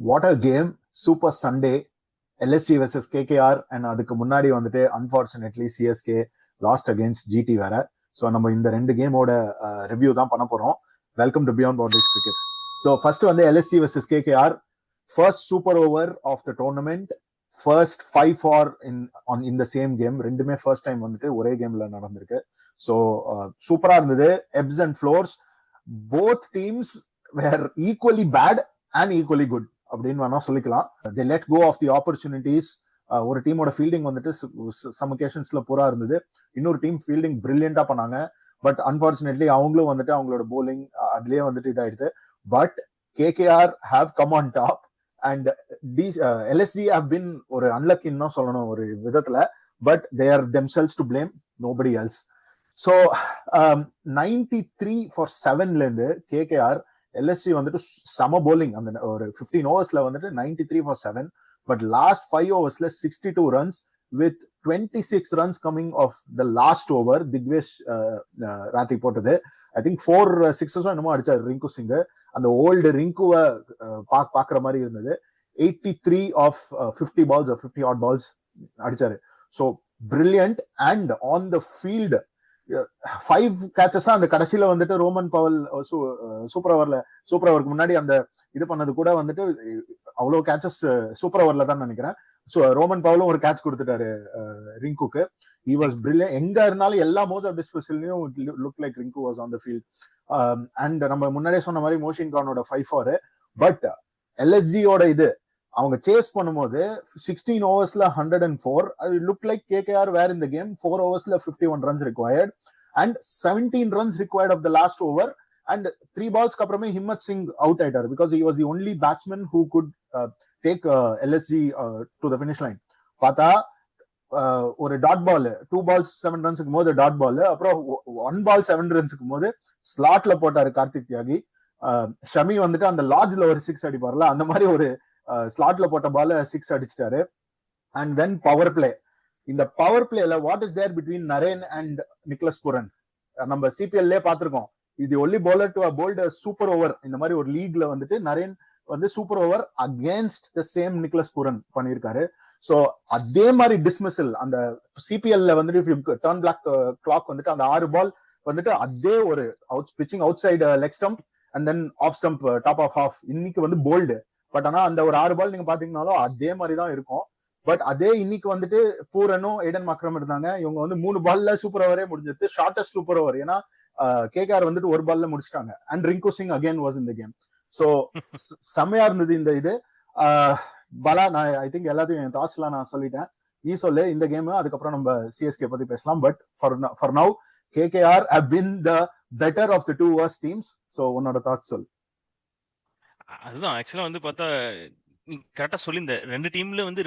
What a game, super Sunday. LSG versus KKR. And அதுக்கு முன்னாடி வந்துட்டு unfortunately CSK lost against GT வேற. So நம்ம இந்த ரெண்டு கேமோட ரிவ்யூ தான் பண்ண போறோம். Welcome to Beyond Boundaries Cricket. So first வந்து LSG versus KKR, first super over of the tournament, first 5 in the same game. ரெண்டுமே ஃபர்ஸ்ட் டைம் வந்துட்டு ஒரே கேம்ல நடந்திருக்கு. ஸோ சூப்பரா இருந்தது. Ebbs and flows, both teams were equally bad and equally good அப்படின்னு வேணா சொல்லிக்கலாம். They let go of the opportunities. ஒரு டீமோட ஃபீல்டிங் வந்துட்டு சம் ஒகேஷன்ஸ்ல பூரா இருந்தது. இன்னொரு டீம் ஃபீல்டிங் பிரில்லியண்டா பண்ணாங்க. பட் அன்பார்ச்சுனேட்லி அவங்களும் வந்துட்டு அவங்களோட போலிங் அதுலயே வந்துட்டு இதாயிடுது. But KKR have come on top and LSG have been ஒரு அன்லக்கின்னு தான் சொல்லணும் ஒரு விதத்துல. But they are themselves to blame, nobody else. So 93-7 இருந்து கேகேஆர் எல்எஸ்சி வந்துட்டு சம போலிங். அந்த ஒரு 15 ஓவர்ஸ்ல வந்துட்டு 93-7. But last 5 ஓவர்ஸ்ல 62 runs with 26 runs coming of the last over. Digvesh Rathi போட்டது. ஐ திங்க் 4 6 என்னமோ அடிச்சாரு ரிங்கு சிங். அந்த ஓல்டு ரிங்குவை பாக்குற மாதிரி இருந்தது. 83 of 50 balls or 50 odd balls அடிச்சாரு. So brilliant. And on the field 5 catches அந்த கடைசியில வந்துட்டு ரோமன் பவல் சூப்பர் ஓவருக்கு முன்னாடி அந்த இது பண்ணது கூட வந்துட்டு அவ்வளவு கேச்சஸ் சூப்பர் ஓவர்ல தான் நினைக்கிறேன். ஸோ ரோமன் பவலும் ஒரு கேட்ச் கொடுத்துட்டாரு ரிங்குக்கு. He was brilliant. எங்க இருந்தாலும் எல்லா மோஸ்ட் ஆஃப் டிஸ்போசல்லையும் look like Rinku was on the field. And நம்ம முன்னாடியே சொன்ன மாதிரி மோஷின் கானோட 5-4. பட் எல்எஸ்ஜியோட இது அவங்க சேஸ் பண்ணும்போது 16 ஓவர்ஸ்ல 104. அது look like KKR were in the game. 4 ஓவர்ஸ்ல 51 runs required and 17 runs required of the last over. And 3 balls அப்புறமே ஹிம்மத் சிங் அவுட் ஆயிட்டாரு because he was the only batsman who could take LSG to the finish line. பார்த்தா ஒரு dot ball 2 balls 7 runs போது dot ball, அப்புறம் 1 ball 7 runs போது ஸ்லாட்ல போட்டாரு கார்த்திக் தியாகி. ஷமி வந்துட்டு அந்த லாட்ஜ்ல ஒரு 6 அடிப்பார்ல, அந்த மாதிரி ஒரு ஸ்லாட்ல போட்ட பால 6 அடிச்சிட்டாரு. And then power play. இந்த பவர் பிளேல what is there between Narine and Nicholas Pooran? நம்ம சிபிஎல்லே பார்த்திருக்கோம். இது only bowler to bowled super over. இந்த மாதிரி ஒரு லீக்ல வந்துட்டு நரேன் வந்து super over against the same Nicholas Pooran பண்ணியிருக்காரு. ஸோ அதே மாதிரி டிஸ்மிசல் அந்த சிபிஎல்ல வந்துட்டு டர்ன் பிளாக் கிளாக் வந்துட்டு அந்த 6 பால் வந்துட்டு அதே ஒரு pitching outside leg stump and then off stump top of off. இன்னைக்கு வந்து போல்டு. பட் ஆனா அந்த ஒரு 6 பால் நீங்க பாத்தீங்கன்னாலும் அதே மாதிரி தான் இருக்கும். பட் அதே இன்னைக்கு வந்துட்டு பூரனும் ஏடன் மக்ரம் இருந்தாங்க. இவங்க வந்து 3 பால்ல சூப்பர் ஓவரே முடிஞ்சிருக்கு. Shortest super over. ஏன்னா கேகேஆர் வந்துட்டு 1 பால்ல முடிச்சிட்டாங்க. And Rinku Singh again was in the game. So செம்மையா இருந்தது இந்த இது. பலா, நான் ஐ திங்க் எல்லாத்தையும் என் தாட்ஸ் எல்லாம் நான் சொல்லிட்டேன். நீ சொல்லு இந்த கேம், அதுக்கப்புறம் நம்ம சிஎஸ்கே பத்தி பேசலாம். But for now KKR have been the better of the 2 worst teams. So உன்னோட தாட்ஸ் சொல்லு. அதுதான் ஆக்சுவலா வந்து பார்த்தா நீ கரெக்டா சொல்லியிருந்த. 2 டீம்ல வந்து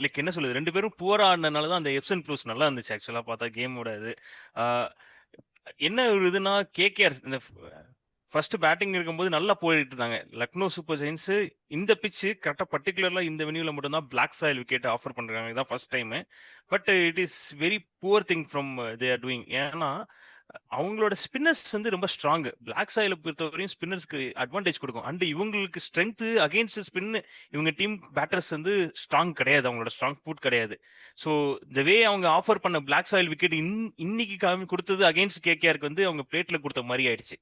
லைக் என்ன சொல்லுது, 2 பேரும் புவரா ஆடினாலதான் அந்த எப்ஸ் அண்ட் ஃப்ளூஸ் நல்லா இருந்துச்சு. ஆக்சுவலா பார்த்தா கேமோட இது என்ன ஒரு இதுனா, கேகேஆர் இந்த ஃபர்ஸ்ட் பேட்டிங் இருக்கும்போது நல்லா போயிட்டு இருந்தாங்க. லக்னோ சூப்பர் ஜெயின்ஸ் இந்த பிச்சு கரெக்டா பர்டிகுலர்லா இந்த வெனியூல மட்டும் தான் பிளாக் சாயில் விக்கெட் ஆஃபர் பண்றாங்க. இதான் first time. But it is very poor thing from they are doing. ஏன்னா அவங்களோட ஸ்பின்னர்ஸ் வந்து ரொம்ப ஸ்ட்ராங். பிளாக் சாயில பொறுத்தவரையும் ஸ்பின்னர்ஸ்க்கு அட்வான்டேஜ் கொடுக்கும். அண்ட் இவங்களுக்கு ஸ்ட்ரென்த் அகேன்ஸ்ட் ஸ்பின் இவங்க டீம் பேட்டர்ஸ் வந்து ஸ்ட்ராங் கிடையாது. அவங்களோட ஸ்ட்ராங் ஃபுட் கிடையாது. ஸோ இந்த வே அவங்க ஆஃபர் பண்ண பிளாக் சாயில் விக்கெட் இன்னைக்கு கொடுத்தது அகேன்ஸ்ட் கேகேஆருக்கு வந்து அவங்க பிளேட்ல கொடுத்த மாதிரி ஆயிடுச்சு.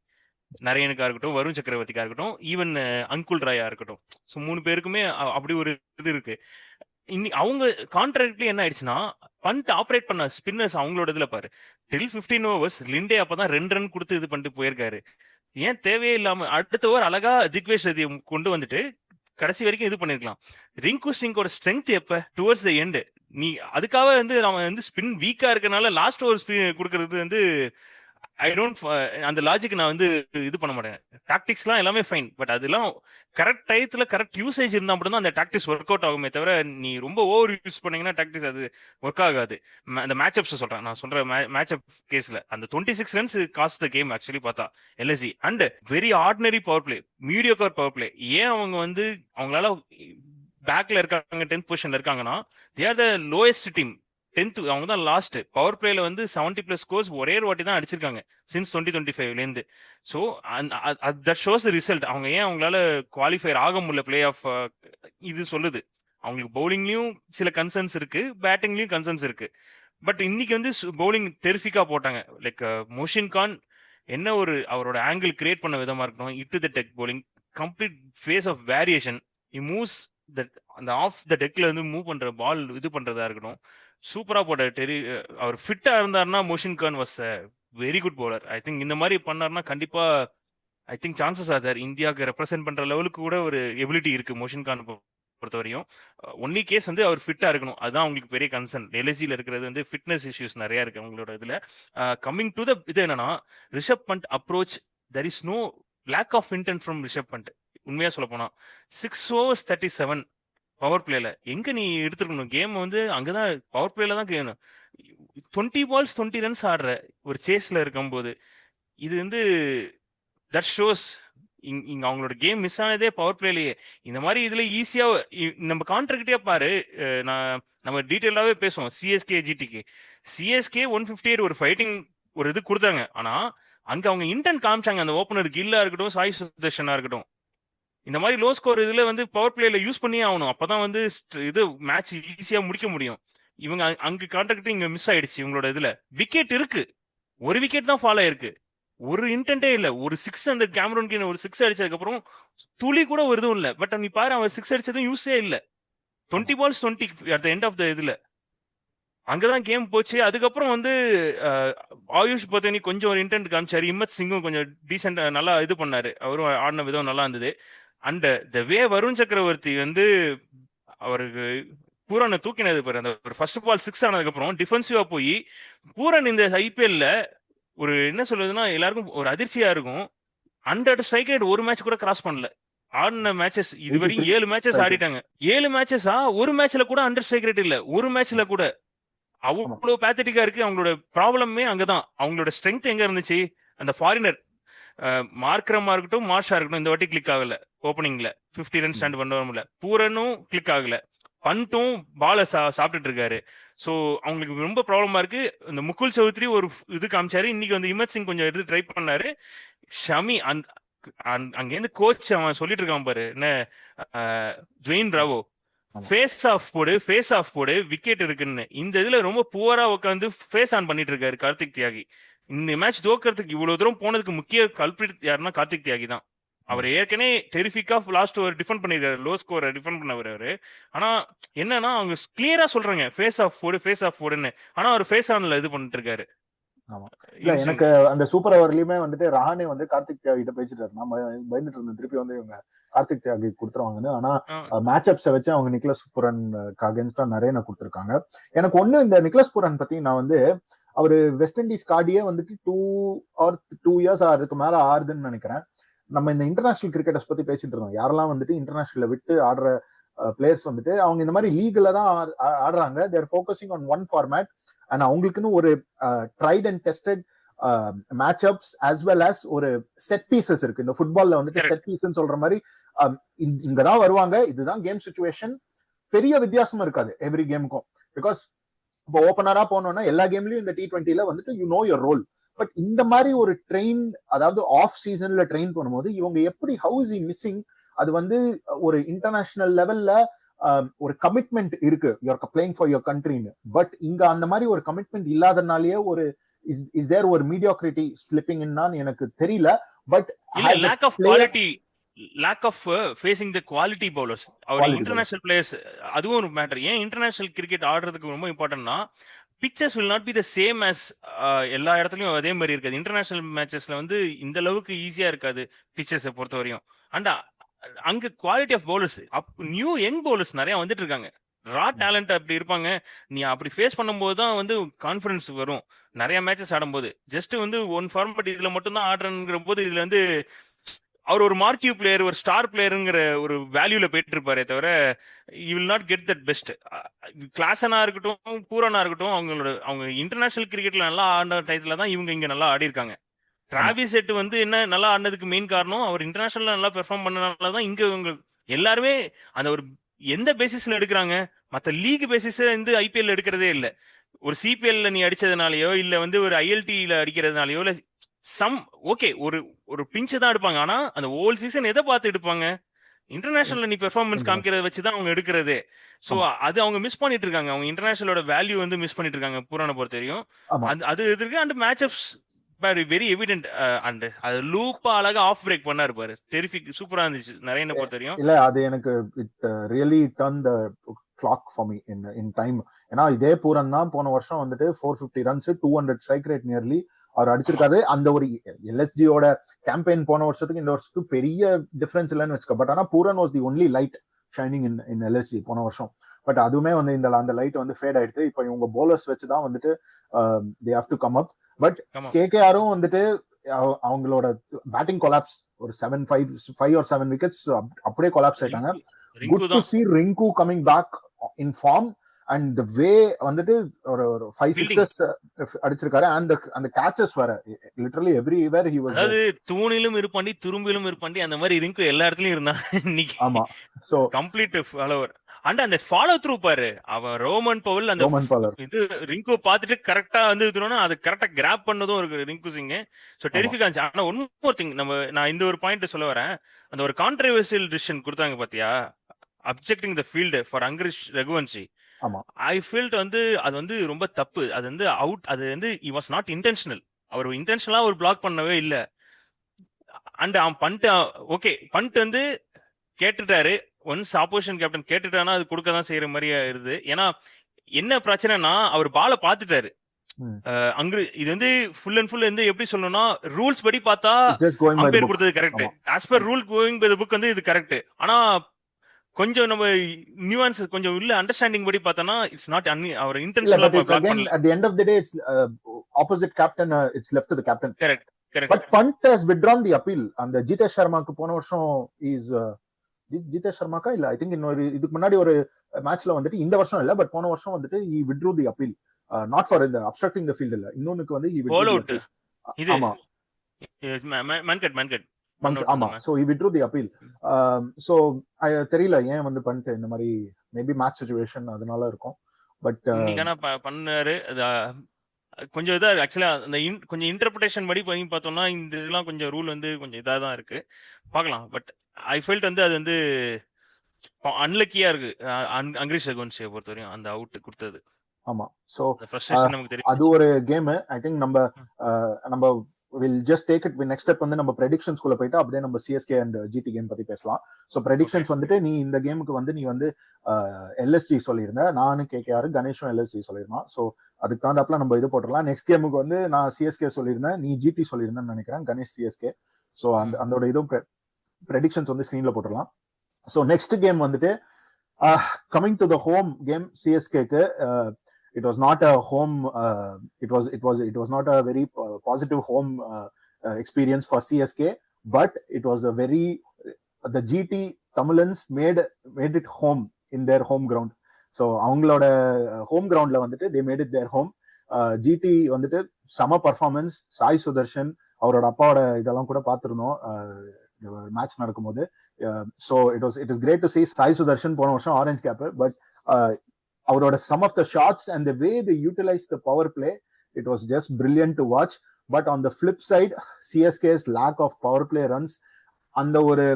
நரேனுக்கா இருக்கட்டும், வருண் சக்கரவர்த்திக்கா இருக்கட்டும், ஈவன் அங்குல் ராயா இருக்கட்டும். ஸோ 3 பேருக்குமே அப்படி ஒரு இது இருக்கு. அவங்க கான்ட்ராக்ட்லயே என்ன ஆயிடுச்சுன்னா, பண்ட் ஆப்ரேட் பண்ண ஸ்பின்னர்ஸ் அவங்களோட இதுல பாரு, டில் 15 ஓவர்ஸ் லிண்டே அப்பதான் 2 ரன் கொடுத்து இது பண்ணிட்டு போயிருக்காரு. ஏன் தேவையே இல்லாம அடுத்த ஓவர் அழகா திக்வேஷ் ரதியை கொண்டு வந்துட்டு கடைசி வரைக்கும் இது பண்ணிருக்கலாம். ரிங்கு சிங்கோட ஸ்ட்ரென்த் எப்ப டுவர்ட்ஸ் த எண்ட். நீ அதுக்காக வந்து நம்ம வந்து ஸ்பின் வீக்கா இருக்கனால லாஸ்ட் ஓவர் ஸ்பின் கொடுக்கறது வந்து ஐ டோன்ட் அந்த லாஜிக் நான் வந்து இது பண்ண மாட்டேன். டாக்டிக்ஸ்லாம் எல்லாமே ஃபைன். பட் அதெல்லாம் கரெக்ட் டயத்துல கரெக்ட் யூசேஜ் இருந்தா மட்டும் தான் அந்த டாக்டிக்ஸ் ஒர்க் அவுட் ஆகுமே தவிர, நீ ரொம்ப ஓவர் யூஸ் பண்ணீங்கன்னா டாக்டிக்ஸ் அது ஒர்க் ஆகாது. அந்த மேட்ச் அப்ஸ் சொல்றேன், நான் சொல்ற மேட்ச் அப் கேஸ்ல அந்த 26 runs cost the game actually பார்த்தா LSG. And very ordinary power play, mediocre power play. ஏன் அவங்க வந்து அவங்களால பேக்ல இருக்காங்க 10th பொசிஷன்ல இருக்காங்கன்னா, they are the lowest team. 10th, அவங்க தான் லாஸ்ட் பவர் பிளேல வந்து 70+ ஸ்கோர்ஸ் ஒரே ஒரு வாட்டி தான் அடிச்சிருக்காங்க சின்ஸ் 2025ல இருந்து. So that shows the result. அவங்க ஏன் அவங்களால குவாலிஃபயர் ஆக முடியல பிளே ஆஃப், இது சொல்லுது. அவங்களுக்கு பவுலிங்லயும் சில கன்சர்ன்ஸ் இருக்கு, பேட்டிங்லயும் கன்சர்ன்ஸ் இருக்கு. பட் இன்னைக்கு வந்து பவுலிங் டெரிஃபிக்கா போட்டாங்க. லைக் மோஷின் கான் என்ன ஒரு அவரோட ஆங்கிள் கிரியேட் பண்ண விதமா இருக்கட்டும், hit the deck bowling, complete phase of variation, he moves that அந்த ஆஃப் த டெக்ல வந்து மூவ் பண்ற பால் இது பண்றதா இருக்கட்டும், சூப்பரா போட்ட அவர் ஃபிட்டா இருந்தாருன்னா Mohsin Khan was very good bowler. I think இந்த மாதிரி பண்ணாருன்னா கண்டிப்பா I think chances are there. இந்தியாவுக்கு ரெப்ரசென்ட் பண்ற லெவலுக்கு கூட ஒரு எபிலிட்டி இருக்கு மோஷின் கான் பொறுத்த வரையும். ஒன்லி கேஸ் வந்து அவர் ஃபிட்டா இருக்கணும், அதுதான் அவங்களுக்கு பெரிய கன்சர்ன். எல்எஸ்சியில் இருக்கிறது வந்து ஃபிட்னஸ் இஷ்யூஸ் நிறைய இருக்கு அவங்களோட இதுல. கம்மிங் டு த இது என்னன்னா, Rishabh Pant approach, there is no lack of intent from Rishabh Pant. உண்மையா சொல்ல போனா 6 overs 37 பவர் பிளேல எங்க நீ எடுத்துருக்கணும் கேம் வந்து, அங்கதான் பவர் பிளேல தான் கேட்கணும். 20 balls 20 runs ஆடுற ஒரு சேஸ்ல இருக்கும்போது இது வந்து தட் ஷோஸ் இங்க அவங்களோட கேம் மிஸ் ஆனதே பவர் பிளேலயே. இந்த மாதிரி இதுல ஈஸியா நம்ம கான்ட்ராக்டே பாரு, நம்ம டீட்டெயிலாவே பேசுவோம். சிஎஸ்கே ஜிடிக்கு சிஎஸ்கே 158 ஒரு ஃபைட்டிங் ஒரு இது கொடுத்தாங்க. ஆனா அங்க அவங்க இன்டென்ட் காமிச்சாங்க. அந்த ஓப்பனர் கில்லா இருக்கட்டும், சாய் சுதர்ஷனா இருக்கட்டும், இந்த மாதிரி லோ ஸ்கோர் இதுல வந்து பவர் பிளேல யூஸ் பண்ணியே ஆகணும். அப்பதான் வந்து இது மேட்ச் ஈஸியா முடிக்க முடியும். இவங்க அங்க கான்ட்ராக்ட் இங்க மிஸ் ஆயிடுச்சு. இவங்களோட இதுல விக்கெட் இருக்கு, ஒரு விக்கெட் தான் ஃபால் ஆயிருக்கு, ஒரு இன்டென்ட்டே இல்ல. ஒரு 6 அந்த கேமரூன் ஒரு 6 அடிச்சதுக்கு அப்புறம் துளி கூட ஒரு இதுவும் இல்ல. பட் நீ பாரு, அவர் 6 அடிச்சதும் யூஸே இல்ல. 20 balls 20 at the end of the இதுல அங்கதான் கேம் போச்சு. அதுக்கப்புறம் வந்து ஆயுஷ் பத்தனி கொஞ்சம் ஒரு இன்டென்ட் காமிச்சாரு, இம்மத் சிங்கும் கொஞ்சம் டீசென்ட் நல்லா இது பண்ணாரு, அவரும் ஆடின விதம் நல்லா இருந்தது. அண்ட் த வே வருண் சக்கரவர்த்தி வந்து அவருக்கு பூரனை தூக்கினது பாரு, அந்த ஒரு ஃபர்ஸ்ட் பால் 6 ஆனதுக்கு அப்புறம் டிஃபென்சிவா போய் பூரன் இந்த ஐபிஎல்ல ஒரு என்ன சொல்றதுன்னா எல்லாருக்கும் ஒரு அதிர்ச்சியா இருக்கும். 100 ஸ்ட்ரைக் ரேட் ஒரு மேட்ச் கூட கிராஸ் பண்ணல. ஆடின மேட்சஸ் இதுவரைக்கும் 7 மேட்சஸ் ஆடிட்டாங்க. 7 மேட்சஸா ஒரு மேட்ச்ல கூட 100 ஸ்ட்ரைக் ரேட் இல்ல, ஒரு மேட்ச்ல கூட. அவ்வளவு பேத்தட்டிக்கா இருக்கு. அவங்களோட ப்ராப்ளமே அங்கதான். அவங்களோட ஸ்ட்ரென்த் எங்க இருந்துச்சு, அந்த ஃபாரினர் மார்க்ரமா இருக்கட்டும், மார்ஷா இருக்கட்டும், இந்த வாட்டி கிளிக் ஆகல. ஓப்பனிங்ல 50 ரன் ஸ்டாண்ட் பண்ண வரல. பூரனும் கிளிக் ஆகல, பண்ட்டும் பால சாப்பிட்டுட்டு இருக்காரு. ஸோ அவங்களுக்கு ரொம்ப ப்ராப்ளமா இருக்கு. இந்த முகுல் சௌத்ரி ஒரு இது காமிச்சாரு. இன்னைக்கு வந்து இமத் சிங் கொஞ்சம் எடுத்து ட்ரை பண்ணாரு. ஷமி அங்கேருந்து கோச் அவன் சொல்லிட்டு இருக்கான் பாரு, என்ன ஜெயின் ராவோ, ஃபேஸ் ஆஃப் போடு, ஃபேஸ் ஆஃப் போடு, விக்கெட் இருக்குன்னு. இந்த இதுல ரொம்ப புவரா உட்காந்து ஃபேஸ் ஆன் பண்ணிட்டு இருக்காரு கார்த்திக் தியாகி. இந்த மேட்ச் தோக்கிறதுக்கு இவ்வளவு தூரம் போனதுக்கு முக்கிய கல்பிரிட் யாருன்னா கார்த்திக் தியாகி தான். அவர் ஏற்கனவே டெரிஃபிக்கா லாஸ்ட் ஒரு டிஃபெண்ட் பண்ணிருக்காரு, லோ ஸ்கோரை டிஃபெண்ட் பண்ணவர் அவரு. ஆனா என்னன்னா அவங்க கிளியரா சொல்றாங்க ஃபேஸ் ஆஃப் போடு, ஃபேஸ் ஆஃப் போடுன்னு. ஆனா அவர் ஃபேஸ் ஆன்ல இது பண்ணிட்டு இருக்காரு. ஆமா, இல்ல எனக்கு அந்த சூப்பர் ஓவர்லயுமே வந்துட்டு ரஹானே வந்து கார்த்திக் தியாகி கிட்ட பேசிட்டாரு. நான் பயந்துட்டு இருந்தேன் திருப்பி வந்து இவங்க கார்த்திக் தியாகி கொடுத்துருவாங்கன்னு. ஆனா மேட்ச் அப்ஸை வச்சு அவங்க நிக்லஸ் புரனுக்கு அகேன்ஸ்டா நிறைய கொடுத்துருக்காங்க. எனக்கு ஒண்ணு, இந்த நிக்லஸ் புரன் பத்தி நான் வந்து அவரு வெஸ்ட் இண்டீஸ் கார்டியே வந்துட்டு 2 years அதுக்கு மேல ஆறுதுன்னு நினைக்கிறேன். நம்ம இந்த இன்டர்நேஷனல் கிரிக்கெட்டர்ஸ் பத்தி பேசிட்டு இருந்தோம். யாரெல்லாம் வந்துட்டு இன்டர்நேஷனல்ல விட்டு ஆடுற பிளேயர்ஸ் வந்துட்டு அவங்க இந்த மாதிரி லீக்ல தான் ஆடுறாங்க. They're focusing on one format. And அவங்களுக்குன்னு ஒரு tried and tested match ups as well as ஒரு செட் பீசஸ் இருக்கு. இந்த ஃபுட்பால்ல வந்துட்டு செட் பீஸ்ன்னு சொல்ற மாதிரி இங்கதான் வருவாங்க, இதுதான் கேம் சிச்சுவேஷன். பெரிய வித்தியாசம் இருக்காது எவ்ரி கேமுக்கும். பிகாஸ் இப்போ ஓப்பனரா போனோம்னா எல்லா கேம்லயும் இந்த T20ல வந்துட்டு you know your role. But இந்த மாதிரி ஒரு ட்ரெயின், அதாவது ஆஃப் சீசன்ல ட்ரெயின் பண்ணும்போது இவங்க எப்படி, ஹவு இஸ் இ மிஸ்ஸிங்? அது வந்து ஒரு இன்டர்நேஷனல் லெவல்ல ஒரு கமிட்மெண்ட் இருக்கு, யூஆர் பிளேயிங் ஃபார் யுவர் கண்ட்ரின்னு. பட் இங்க அந்த மாதிரி ஒரு கமிட்மெண்ட் இல்லாதனாலேயே ஒரு இஸ் தேர் ஒரு மீடியாக்ரிட்டி ஸ்லிப்பிங் இன்னான்னு எனக்கு தெரியல. But lack of quality, lack of facing the quality bowlers. Our international players, அதுவும் ஒரு மேட்டர். ஏன் இன்டர்நேஷனல் கிரிக்கெட் ஆடுறதுக்கு ரொம்ப இம்பார்ட்டன்ட்னா, pitches will not be the same as எல்லா இடத்துலயும் அதே மாதிரி இருக்காது. இன்டர்நேஷனல் மேட்சஸ்ல வந்து இந்த அளவுக்கு ஈஸியா இருக்காது பிச்சர்ஸை பொறுத்த வரையும். அண்ட் அங்க quality of bowlers, new young bowlers நிறைய வந்துட்டு இருக்காங்க. ரா டேலண்ட் அப்படி இருப்பாங்க. நீ அப்படி ஃபேஸ் பண்ணும்போது தான் வந்து கான்ஃபிடன்ஸ் வரும். நிறைய மேட்சஸ் ஆடும்போது ஜஸ்ட் வந்து ஒன் ஃபார்மேட் இதுல மட்டும் தான் ஆடுறங்கிற போது இதுல வந்து அவர் ஒரு மார்க்யூ பிளேயர், ஒரு ஸ்டார் பிளேயருங்கிற ஒரு வேல்யூல போயிட்டு இருப்பாரே தவிர you will not get that best. கிளாஸனா இருக்கட்டும், பூரனா இருக்கட்டும், அவங்க இன்டர்நேஷனல் கிரிக்கெட்ல நல்லா ஆடின டைத்துல தான் இவங்க இங்க நல்லா ஆடி இருக்காங்க. டிராவிஸ் ஹெட் வந்து என்ன நல்லா ஆடினதுக்கு மெயின் காரணம் அவர் இன்டர்நேஷனல்ல நல்லா பெர்ஃபார்ம் பண்ணனால தான் இங்க இவங்க எல்லாருமே அந்த ஒரு எந்த பேசிஸ்ல எடுக்கிறாங்க, மத்த லீக் பேசிஸ் வந்து ஐபிஎல் எடுக்கிறதே இல்லை. ஒரு சிபிஎல்ல நீ அடிச்சதுனாலயோ இல்ல வந்து ஒரு ஐஎல்டில அடிக்கிறதுனாலயோ இல்ல சம் ஓகே ஒரு ஒரு பிஞ்சு தான் எடுப்பாங்க. ஆனா அந்த ஹோல் சீசன் எதை பார்த்து எடுப்பாங்க? இன்டர்நேஷனல்ல நீ பெர்ஃபார்மன்ஸ் கண்டிப்பா. காமிக்கிறத வச்சு தான் அவங்க எடுக்கிறதே. ஸோ ஆமா அது அவங்க மிஸ் பண்ணிட்டு இருக்காங்க. அவங்க இன்டர்நேஷனலோட வேல்யூ வந்து மிஸ் பண்ணிட்டு இருக்காங்க பூரான பொறுத்த வரையும். ஆமா. அது அது இருக்கு. And matchups very evident. And அது லூப்பா அழகா ஆஃப் பிரேக் பண்ணாரு பாரு. டெரிஃபிக் சூப்பரா இருந்துச்சு நரேனை பொறுத்த வரையும். இல்ல அது எனக்கு it really turn the clock for me in time. ஏன்னா இதே பூரன் தான் போன வருஷம் வந்துட்டு 450 ரன்ஸ் 200 ஸ்ட்ரைக் ரேட் நியர்லி அவர் அடிச்சிருக்காரு. அந்த ஒரு எல்எஸ்ஜியோட கேம்பெயின் போன வருஷத்துக்கு இந்த வருஷத்துக்கு பெரிய டிஃபரன்ஸ் இல்லைன்னு வச்சுக்க. பட் ஆனா Pooran was the only light shining in LSG போன வருஷம். பட் அதுவுமே வந்து இந்த அந்த லைட் வந்து ஃபேட் ஆயிடுச்சு. இப்போ இவங்க போலர்ஸ் வச்சு தான் வந்துட்டு they have to come up. But கேகேஆரும் வந்துட்டு அவங்களோட பேட்டிங் கொலாப்ஸ் ஒரு 5 or 7 விக்கெட்ஸ் அப்படியே கொலாப்ஸ் ஆயிட்டாங்க. Good to see Rinku coming back in form and the way வந்துட்டு ஒரு 5-6 அடிச்சிருக்காரு. அந்த கேச்சஸ் வேற லிட்டரலி எவ்ரிவேர் ஹி வாஸ். அதாவது தூணிலும் இருப்பாண்டி துரும்பிலும் இருப்பாண்டி அந்த மாதிரி ரிங்கு எல்லா இடத்துலயும் இருந்தான் இன்னைக்கு. ஆமா. So complete follower. அண்ட் அந்த ஃபாலோ த்ரூ பாரு, அவன் ரோமன் பவுல் அந்த இது ரிங்கு பார்த்துட்டு கரெக்டா வந்து அது கரெக்டா கிராப் பண்ணதும் இருக்கு ரிங்கு சிங். சோ டெரிஃபிக் ஆச்சு. ஆனா ஒன் மோர் திங், நான் இந்த ஒரு பாயிண்ட் சொல்ல வரேன். அந்த ஒரு கான்ட்ரவர்சியல் டிசிஷன் கொடுத்தாங்க பாத்தியா, objecting the field for Angkrish Raghuvanshi. I field வந்து அது வந்து ரொம்ப தப்பு. அது வந்து அவுட். அது வந்து he was not intentional. அவர் இன்டென்ஷனலா ஒரு பிளாக் பண்ணவே இல்ல. அண்ட் அவன் பண்ட் ஓகே பண்ட் வந்து கேட்டுட்டாரு. ஒன்ஸ் ஆப்போசிஷன் கேப்டன் கேட்டுட்டானா அது கொடுக்க தான் செய்யற மாதிரியா இருது. ஏன்னா என்ன பிரச்சனைனா அவர் பால பாத்துட்டாரு. இது வந்து ஃபுல் அண்ட் ஃபுல் வந்து எப்படி சொல்லணும்னா ரூல்ஸ் படி பார்த்தா அம்பையர் கொடுத்தது correct. As per rule going by the book வந்து இது கரெக்ட். ஆனா கொஞ்சம் நம்ம நியூவான்ஸ் கொஞ்சம் உள்ள அண்டர்ஸ்டாண்டிங் படி பார்த்தோம்னா இட்ஸ் நாட் அவர் இன்டென்ஷனலா பிளாக் பண்ணல. At the end of the day, it's opposite captain. It's left to the captain. Correct. But Pant has withdrawn the appeal. அந்த ஜிதேஷ் சர்மாக்கு போன வருஷம் இஸ் ஜிதேஷ் சர்மாக்கா இல்ல ஐ திங்க் இன்னொரு இதுக்கு முன்னாடி ஒரு மேட்ச்ல வந்துட்டு இந்த வருஷம் இல்ல பட் போன வருஷம் வந்துட்டு he withdrew the appeal. Not for the obstructing the field இல்ல, இன்னொன்னுக்கு வந்து he withdrew the appeal. ஆமா மன்கட் ஆமா. So he withdrew the appeal. So தெரியல ஏன் வந்து பண்ணிட்டு இந்த மாதிரி மேபி மேட்ச் சிச்சுவேஷன் அதனால இருக்கும். பட் பண்ணாரு கொஞ்சம் இதா ஆக்சுவலா அந்த கொஞ்சம் இன்டர்பிரேஷன் படி பண்ணி பார்த்தோம்னா இந்த இதெல்லாம் கொஞ்சம் ரூல் வந்து கொஞ்சம் இதா தான் இருக்கு பார்க்கலாம். பட் ஐ ஃபெல்ட் வந்து அது வந்து அன்லக்கியா இருக்கு அங்கிரிஷ் ரகுவன்சியை பொறுத்தவரையும் அந்த அவுட் கொடுத்தது. ஆமா. சோ நமக்கு தெரியும் அது ஒரு கேம். ஐ திங்க் நம்ம we'll just take it next step வந்து நம்ம predictions குள்ள போயிட்டு அப்படியே நம்ம சிஎஸ்கே அண்ட் ஜிடி கேம் பத்தி பேசலாம். சோ predictions வந்துட்டு நீ இந்த கேமுக்கு வந்து நீ வந்து எல்எஸ்ஜி சொல்லியிருந்த, நானும் கேகேஆர் கணேஷும் எல்எஸ்ஜி சொல்லியிருந்தோம். சோ அதுக்கு தகுந்தாப்புல நம்ம இது போட்டுடலாம். நெக்ஸ்ட் கேமுக்கு வந்து நான் சிஎஸ்கே சொல்லியிருந்தேன், நீ ஜிடி சொல்லியிருந்தேன்னு நினைக்கிறேன், கணேஷ் சிஎஸ்கே. சோ அதோட இதுவும் predictions வந்து ஸ்கிரீன்ல போட்டுடலாம். சோ நெக்ஸ்ட் கேம் வந்துட்டு coming to the home game சிஎஸ்கேக்கு it was not a home it was not a very positive home experience for CSK, but it was a very the GT Tamilans made it home in their home ground. So avangaloda home ground la vandute they made it their home. GT வந்துட்டு சம performance. Sai Sudarshan அவரோட அப்பாவோட இதெல்லாம் கூட பார்த்துருந்தோம் match நடக்கும்போது. So it is great to see Sai Sudharsan போன வருஷம் ஆரஞ்ச் கேப். பட் அவரோட some of the shots and the way they utilized the power play, it was just brilliant to watch. But on the flip side, CSK's lack of power play runs, அந்த ஒரு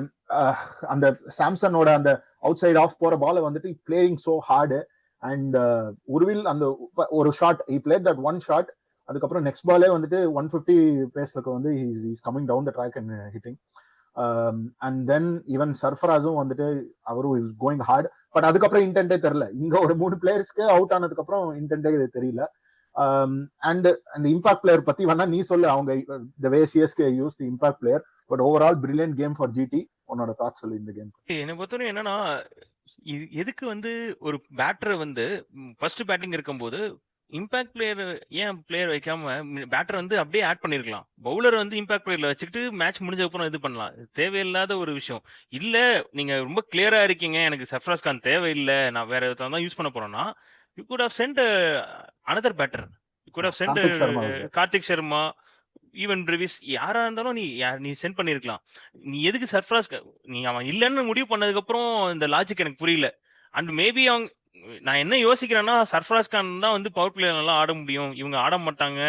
அந்த சாம்சனோட அந்த out side of போற பால் வந்துட்டு playing so hard. and உருவில் அந்த ஒரு shot he played that one shot, அதுக்கப்புறம் நெக்ஸ்ட் பாலே வந்துட்டு 150 பேஸ்ல வந்து he's coming down the track and hitting. And then even சர்ஃபராஸும் வந்துட்டு அவரும் is going hard. பட் அதுக்கப்புறம் இன்டென்டே தெரியல. இங்க ஒரு 3 பிளேயர்ஸ்க்கு அவுட் ஆனதுக்கு அப்புறம் இன்டென்டே தெரியல. அண்ட் அந்த இம்பாக்ட் பிளேயர் பத்தி வேணா நீ சொல்லு, அவங்க the way CSK used the impact player, but overall brilliant game for GT. உன்னோட தாட்ஸ் சொல்லு இந்த கேம். என்ன பொறுத்தவரை என்னன்னா எதுக்கு வந்து ஒரு பேட்டரை வந்து ஃபர்ஸ்ட் பேட்டிங் இருக்கும்போது இம்பாக்ட் பிளேயர் ஏன் பிளேயர் வைக்காம பேட்டர் வந்து அப்படியே ஆட் பண்ணிருக்கலாம். பவுலர் வந்து இம்பாக்ட் பிளேயர்ல வச்சுக்கிட்டு மேட்ச் முடிஞ்ச அப்புறம் இது பண்ணலாம். தேவையில்லாத ஒரு விஷயம் இல்ல. நீங்க ரொம்ப கிளியரா இருக்கீங்க, எனக்கு சர்ஃப்ராஸ் கான் தேவையில்லை, நான் வேற தான் யூஸ் பண்ண போறேன்னா you could have sent another batter. You could have sent Kartik Sharma, even Brevis, யாரா இருந்தாலும் நீ சென்ட் பண்ணிருக்கலாம். நீ எதுக்கு சர்ஃப்ராஸ் நீ அவன் இல்லைன்னு முடிவு பண்ணதுக்கு அப்புறம் இந்த லாஜிக் எனக்கு புரியல. அண்ட் மேபி அவங்க நான் என்ன யோசிக்கிறேன்னா சர்ஃப்ராஸ் கான் தான் வந்து பவர் பிளே நல்லா ஆட முடியும், இவங்க ஆட மாட்டாங்க,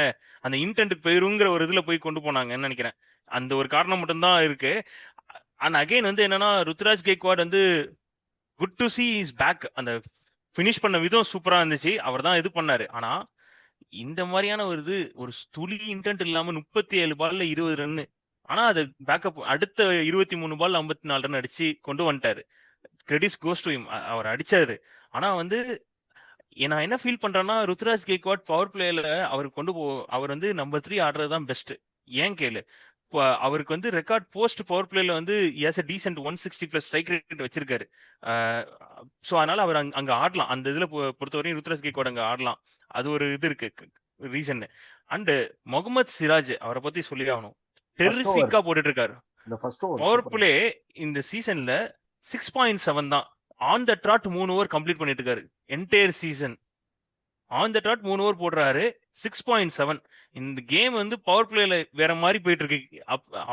அந்த இன்டென்ட்டுக்கு போயிருங்கிற ஒரு இதுல போய் கொண்டு போனாங்கன்னு நினைக்கிறேன். அந்த ஒரு காரணம் மட்டும்தான் இருக்கு. அண்ட் அகைன் வந்து என்னன்னா ருத்ராஜ் கேக்வாட் வந்து good to see is back. அந்த ஃபினிஷ் பண்ண விதம் சூப்பரா இருந்துச்சு, அவர் தான் இது பண்ணாரு. ஆனா இந்த மாதிரியான ஒரு இது, ஒரு துளி இன்டென்ட் இல்லாம 37 பால்ல 20 ரன், ஆனா அது பேக்கப் அடுத்த 23 பால் 54 ரன் அடிச்சு கொண்டு வந்துட்டாரு. கிரெடிட்ஸ் கோஸ் டு ஹிம், அவர் அடிச்சாரு. ஆனா வந்து நான் என்ன ஃபீல் பண்றேன்னா ருத்ராஜ் கேக்வாட் பவர் பிளேல அவர் கொண்டு அவர் வந்து நம்பர் 3 ஆடுறது தான் பெஸ்ட். ஏன் கேளு, இப்போ அவருக்கு வந்து ரெக்கார்ட் போஸ்ட் பவர் பிளேல வந்து எஸ் டீசென்ட் 160+ ஸ்ட்ரைக் ரேட் வச்சிருக்காரு. ஸோ அதனால அவர் அங்க ஆடலாம், அந்த இதுல பொறுத்தவரையும் ருத்ராஜ் கேக்வாட் அங்க ஆடலாம். அது ஒரு இது இருக்கு ரீசன். அண்ட் முகமது சிராஜ் அவரை பத்தி சொல்லி ஆகணும், டெரிஃபிக்கா போட்டுட்டு இருக்காரு. பவர் பிளே இந்த சீசன்ல 6.7 தான். On the trot 3 over complete பண்ணிட்டு இருக்காரு. Entire season on the trot 3 over போடுறாரு. 6.7. இந்த கேம் வந்து பவர் பிளேல வேற மாதிரி போயிட்டு இருக்கு,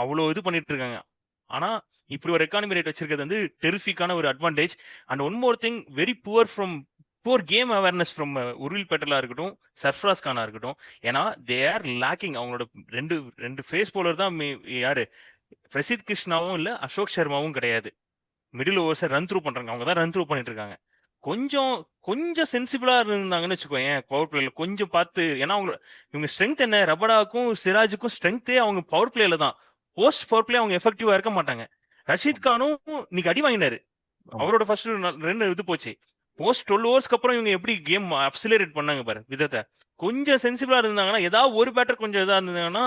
அவ்வளவு இது பண்ணிட்டு இருக்காங்க. ஆனா இப்படி ஒரு எக்கானமி ரேட் வச்சிருக்கிறது வந்து டெரிஃபிக்கான ஒரு advantage. And one more thing, very poor game awareness from உருவில் பெட்டலா இருக்கட்டும், சர்ஃப்ராஸ் கானா இருக்கட்டும். ஏன்னா தே ஆர் லேக்கிங். அவங்களோட ரெண்டு ஃபேஸ் போலர் தான். யாரு, பிரசித் கிருஷ்ணாவும் இல்ல, அசோக் சர்மாவும் கிடையாது. மிடில் ஓவர்ஸை ரன் த்ரூ பண்றாங்க, அவங்க தான் ரன் த்ரூ பண்ணிட்டு இருக்காங்க. கொஞ்சம் சென்சிபிளா இருந்தாங்கன்னு வச்சுக்கோங்க பவர் பிளேல, கொஞ்சம் பார்த்து. ஏன்னா இவங்க ஸ்ட்ரென்த் என்ன, ரபடாக்கும் சிராஜுக்கும் ஸ்ட்ரென்த்தே அவங்க பவர் பிளேல தான். போஸ்ட் பவர் பிளே அவங்க எஃபெக்டிவா இருக்க மாட்டாங்க. ரஷீத் கானும் இன்னைக்கு அடி வாங்கினாரு, அவரோட ஃபர்ஸ்ட் 2 இது போச்சு. போஸ்ட் 12 ஓவர்ஸ்க்கு அப்புறம் இவங்க எப்படி கேம் அப்சிலரேட் பண்ணாங்க பாரு விதத்தை. கொஞ்சம் சென்சிபிளா இருந்தாங்கன்னா, ஏதாவது ஒரு பேட்டர் கொஞ்சம் இதா இருந்தாங்கன்னா,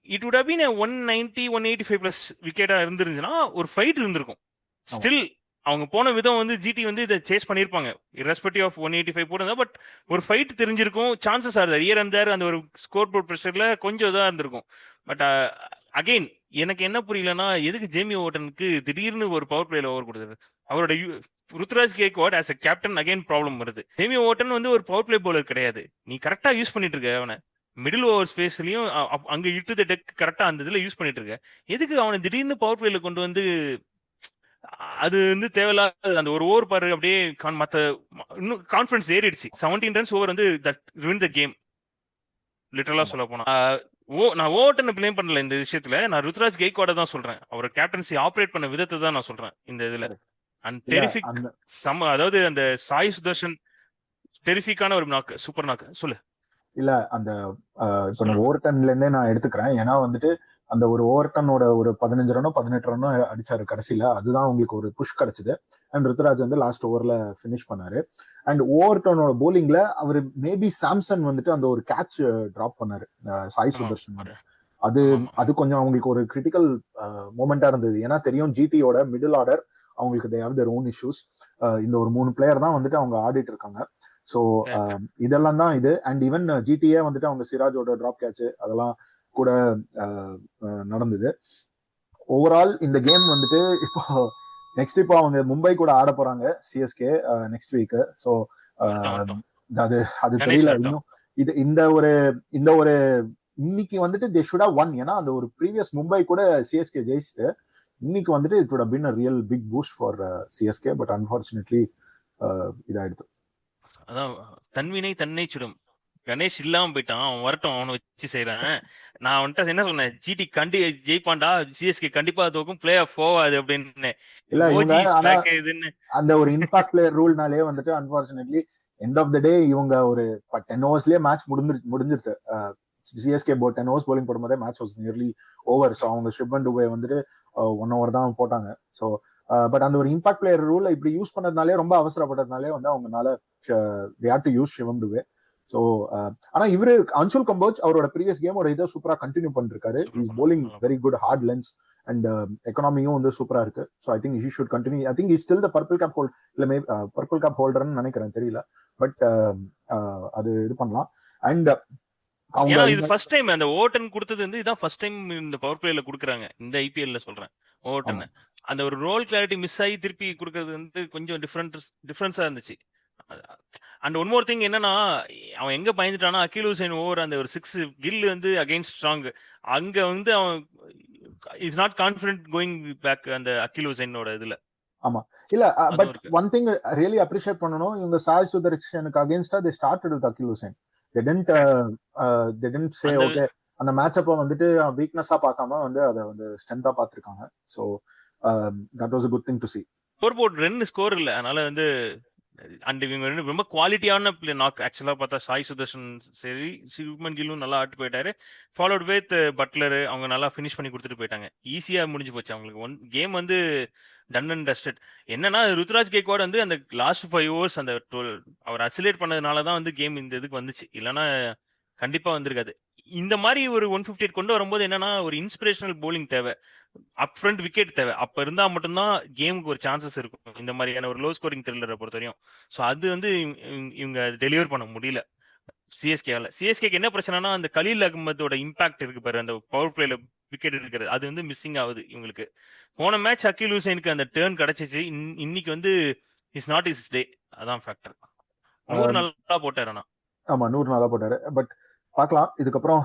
இட் வுட் ஹவ் பீன் 190 185+ விக்கெட்டா இருந்துருந்துச்சுன்னா ஒரு ஃபைட் இருந்திருக்கும். ஸ்டில் அவங்க போன விதம் வந்து ஜிடி வந்து இதை சேஸ் பண்ணிருப்பாங்க, இரஸ்பெக்டிவ் ஆஃப் 185 போட்டு. பட் ஒரு ஃபைட் தெரிஞ்சிருக்கும், சான்சஸ் ஆகுது இயர் அண்ட் தேர். அந்த ஒரு ஸ்கோர் போர்ட் ப்ரெஷர்ல கொஞ்சம் இதாக இருந்திருக்கும். பட் அகைன் எனக்கு என்ன புரியலன்னா, எதுக்கு ஜேமி ஓவர்டனுக்கு திடீர்னு ஒரு பவர் பிளேல ஓவர் கொடுத்தாரு. அவரோட Ruturaj Gaikwad as a captain again problem வருது. ஜேமி ஓவர்டன் வந்து ஒரு பவர் பிளே பவுலர் கிடையாது, நீ கரெக்டா யூஸ் பண்ணிட்டு இருக்க அவனை. மிடில் ஓவர் ஸ்பேஸ்லயும் அங்க இட்டு த டெக் கரெக்டா அந்த இதுல யூஸ் பண்ணிட்டு இருக்க. எதுக்கு அவனை திடீர்னு பவர் பிளேல கொண்டு வந்து, அது வந்து தேவையில்லாத. அந்த ஒரு ஓவர் பாரு அப்படியே மத்த இன்னும் கான்ஃபிடன்ஸ் ஏறிடுச்சு. 17 ரன்ஸ் ஓவர் வந்து தட் வின் த கேம் லிட்டரலா சொல்ல போனா. நான் ஓவர்டனை பிளேம் பண்ணல இந்த விஷயத்துல, நான் ருத்ராஜ் கெய்க்வாட தான் சொல்றேன். அவர் கேப்டன்சி ஆப்ரேட் பண்ண விதத்தை தான் நான் சொல்றேன் இந்த இதுல. அண்ட் டெரிஃபிக் அதாவது அந்த சாய் சுதர்ஷன் டெரிஃபிக்கான ஒரு நாக்கு, சூப்பர் நாக்கு. சொல்லு. இல்ல அந்த இப்ப ஓவர்டன்ல இருந்தே நான் எடுத்துக்கிறேன். ஏன்னா வந்துட்டு அந்த ஒரு ஓவர்டனோட ஒரு 15 ரனோ 18 ரனோ அடிச்சாரு கடைசியில, அதுதான் உங்களுக்கு ஒரு புஷ் கிடைச்சது. அண்ட் ருத்ராஜ் வந்து லாஸ்ட் ஓவர்ல பினிஷ் பண்ணாரு. அண்ட் ஓவர்டனோட போலிங்ல அவர் மேபி சாம்சன் வந்துட்டு அந்த ஒரு கேட்ச் டிராப் பண்ணாரு சாய் சுதர்ஷன். அது கொஞ்சம் அவங்களுக்கு ஒரு கிரிட்டிக்கல் மூமெண்டா இருந்தது. ஏன்னா தெரியும் ஜிடியோட மிடில் ஆர்டர் அவங்களுக்கு they have their own issues. இந்த ஒரு 3 பிளேயர் தான் வந்துட்டு அவங்க ஆடிட்டு இருக்காங்க. ஸோ இதெல்லாம் தான் இது. அண்ட் ஈவன் ஜிடிஏ வந்துட்டு அவங்க சிராஜோட டிராப் கேட்ச் அதெல்லாம் கூட நடந்தது. ஓவரால் இந்த கேம் வந்துட்டு இப்போ அவங்க மும்பை கூட ஆட போறாங்க சிஎஸ்கே நெக்ஸ்ட் வீக். ஸோ அது தெரியல இன்னும். இந்த ஒரு இன்னைக்கு வந்துட்டு தே ஷுட் ஹவ் ஒன். ஏன்னா அந்த ஒரு ப்ரீவியஸ் மும்பை கூட சிஎஸ்கே ஜெயிச்சுட்டு இன்னைக்கு வந்துட்டு it would have been a real big boost for CSK. But unfortunately இதாயிடுது. அதான் தன்வினை தன்னை சுடும். கணேஷ் இல்லாம போயிட்டான், அவன் வரட்டும், அவனை வச்சு செய்யறேன். நான் வந்துட்டு என்ன சொன்னேன், ஜிடி ஜெயிப்பான்டா, சிஎஸ்கே கண்டிப்பா தோக்கும், பிளே ஆஃப் போவாது அப்படின்னு. அந்த ஒரு இம்பாக்ட் பிளேயர் ரூல்னாலே வந்துட்டு unfortunately end of the day இவங்க ஒரு 10 ஓவர்ஸ்லயே மேட்ச் முடிஞ்சிருச்சு. சிஎஸ்கே 10 ஓவர்ஸ் போலிங் போடும்போதே match was nearly over. So அவங்க ஷிப்மன் டுபே வந்துட்டு 1 ஓவர் தான் போட்டாங்க. ஸோ பட் அந்த ஒரு இம்பாக்ட் பிளேயர் ரூல் இப்படி யூஸ் பண்ணதுனாலே, ரொம்ப அவசரப்பட்டதுனாலே வந்து அவங்கனால they had to use Shivam Dube. So ஆனா இவரு அன்சுல் கம்போஜ் அவரோட ப்ரீவியஸ் கேமோட இதை சூப்பரா கண்டினியூ பண்ணிருக்காரு. Is bowling very good hard lengths and எக்கனாமியும் வந்து சூப்பரா இருக்கு. So I think he should continue. I think is still the purple cap holder, இல்ல பர்பிள் கேப் ஹோல்டர்னு நினைக்கிறேன், தெரியல. பட் அது இது பண்ணலாம். அண்ட் இது ஃபர்ஸ்ட் டைம் அந்த ஓவர்டன் கொடுத்தது வந்து இதான் ஃபர்ஸ்ட் டைம் இந்த பவர் பிளேல கொடுக்குறாங்க இந்த ஐபிஎல்ல சொல்றேன். ஓவர்டன் அந்த ஒரு ரோல் கிளாரிட்டி மிஸ் ஆகி திருப்பி கொடுக்கறது வந்து கொஞ்சம் டிஃபரன்ஸா இருந்துச்சு. அண்ட் ஒன் மோர் திங் என்னன்னா, அவன் எங்க பயந்துட்டானா, அகில் ஹுசைன் ஓவர் அந்த ஒரு 6 கில் வந்து அகைன்ஸ்ட் ஸ்ட்ராங், அங்க வந்து அவன் is not confident going back அந்த அகில் ஹுசைனோட இதுல. ஆமா இல்ல அதுவும் பட் இருக்கு. ஒன் திங் ரியலி அப்ரிஷியேட் பண்ணணும், இவங்க சாய் சுதர்ஷனுக்கு அகைன்ஸ்டா they started with Akeal Hosein. They tend say அந்த ஓகே அந்த மேட்சப்ப வந்துட்டு வீக்னஸா பார்க்காம வந்து அதை வந்து ஸ்ட்ரென்த்தா பார்த்திருக்காங்க. So that was a good thing to see. Scoreboard 2 score இல்ல, அதனால வந்து அண்ட் இவங்க ரொம்ப குவாலிட்டியான பிளே. நாக் ஆக்சுவலா பார்த்தா சாய் சுதர்ஷன் சரி, சுப்மன் கில்லும் நல்லா ஆட்டு போயிட்டாரு. ஃபாலோட் வித் பட்லர், அவங்க நல்லா ஃபினிஷ் பண்ணி கொடுத்துட்டு போயிட்டாங்க. ஈஸியா முடிஞ்சு போச்சு அவங்களுக்கு. ஒன் கேம் வந்து டன் அண்ட் டஸ்டட். என்னன்னா ருத்ராஜ் கேக்வாட் வந்து அந்த லாஸ்ட் 5 ஓவர்ஸ் அந்த 12 அவர் அசிலேட் பண்ணதுனால தான் வந்து கேம் இந்த இதுக்கு வந்துச்சு, இல்லைன்னா கண்டிப்பா வந்திருக்காது. இந்த மாதிரி ஒரு 158 கொண்டு வரும்போது என்னன்னா ஒரு இன்ஸ்பிரேஷனல் போலிங் தேவை, அப் ஃப்ரண்ட் விக்கெட் தேவை. அப்ப இருந்தா மட்டும்தான் கேமுக்கு ஒரு சான்சஸ் இருக்கும் இந்த மாதிரியான ஒரு லோ ஸ்கோரிங் த்ரில்லரை பொறுத்தவரையும். ஸோ அது வந்து இவங்க டெலிவர் பண்ண முடியல சிஎஸ்கேல. சிஎஸ்கேக்கு என்ன பிரச்சனைனா அந்த கலீல் அகமதோட இம்பாக்ட் இருக்கு பாரு, அந்த பவர் பிளேல விக்கெட் எடுக்கிறது, அது வந்து மிஸ்ஸிங் ஆகுது இவங்களுக்கு. போன மேட்ச் அகில் ஹுசைனுக்கு அந்த டேர்ன் கிடைச்சிச்சு, இன்னைக்கு வந்து இஸ் நாட் இஸ் டே. அதான் ஃபேக்டர். 100 நல்லா போட்டாரு. ஆனா ஆமா 100 நல்லா போட்டாரு. பட் பார்க்கலாம் இதுக்கப்புறம்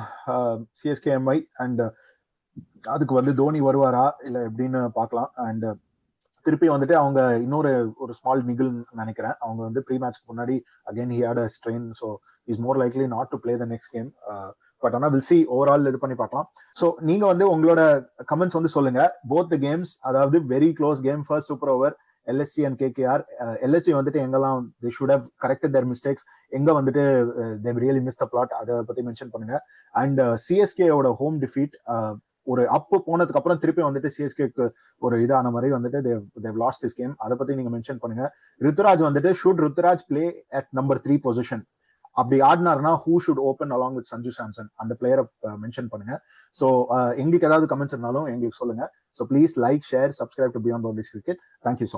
சிஎஸ்கேஎம்ஐ அண்ட் அதுக்கு வந்து தோனி வருவாரா இல்ல எப்படின்னு பார்க்கலாம். அண்ட் திருப்பி வந்துட்டு அவங்க இன்னொரு ஒரு ஸ்மால் நிகில் நினைக்கிறேன். அவங்க வந்து ப்ரீ மேட்ச்க்கு முன்னாடி again he had a strain, so is more likely not to play the next game. But ஆனால் வில் சி, ஓவரால் இது பண்ணி பார்க்கலாம். ஸோ நீங்க வந்து உங்களோட கமெண்ட்ஸ் வந்து சொல்லுங்க. போத் த கேம்ஸ், அதாவது very close game, first super over LSG and KKR. LSG வந்துட்டு எங்கெல்லாம் they should have corrected their mistakes, எங்க வந்துட்டு they really miss the plot, அதை பத்தி மென்ஷன் பண்ணுங்க. அண்ட் சிஎஸ்கேயோட ஹோம் டிஃபீட், ஒரு அப்பு போனதுக்கு அப்புறம் திருப்பி வந்துட்டு சிஎஸ்கேக்கு ஒரு இதான மாதிரி வந்துட்டு தேவ் லாஸ்ட் திஸ் கேம், அதை பத்தி நீங்க மென்ஷன் பண்ணுங்க. ருத்துராஜ் வந்துட்டு should Ruturaj play at number 3 பொசிஷன், அப்படி ஆடினார்னா who should open along with Sanju Samson, அந்த பிளேயரை மென்ஷன் பண்ணுங்க. ஸோ எங்களுக்கு ஏதாவது கமெண்ட்ஸ் இருந்தாலும் எங்களுக்கு சொல்லுங்க. So please like, share, subscribe to Beyond Boundaries cricket. Thank you so